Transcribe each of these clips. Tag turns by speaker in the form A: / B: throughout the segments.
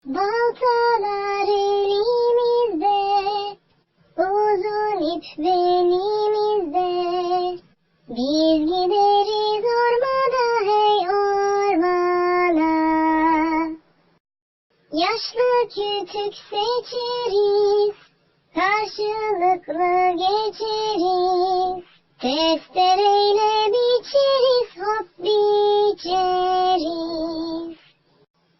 A: Baltalar elimizde, uzun ip belimizde. Biz gideriz ormana, hey ormana. Yaşlı küçük seçeriz, karşılıklı geçeriz. Testereyle biçeriz, hop biçeriz.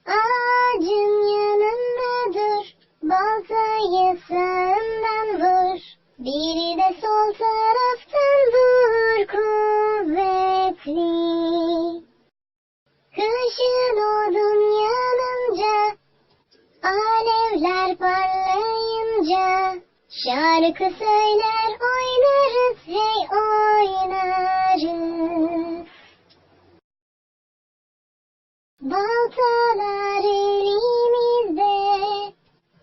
A: Ağacın yanında dur, baltayı sağından vur. Biri de sol taraftan vur kuvvetli. Kışın odun yanınca, alevler parlayınca, şarkı söyler oynarız, hey oynarız. Baltalar elimizde,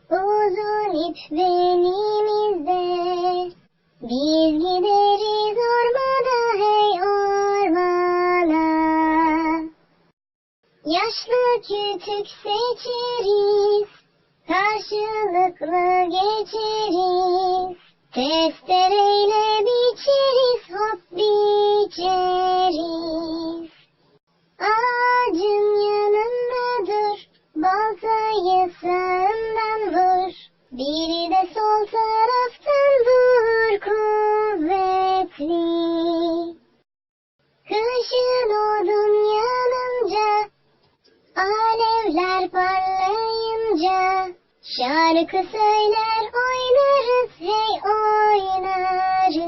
A: uzun ip belimizde. Biz gideriz ormana, hey ormana. Yaşlı küçük seçeriz, karşılıklı geçeriz. Testereyle biçeriz, hop biçeriz. Ağacın yanında dur, baltayı sağından vur. Biri de sol taraftan vur kuvvetli. Kışın odun yanınca, alevler parlayınca, şarkı söyler oynarız, hey oynarız.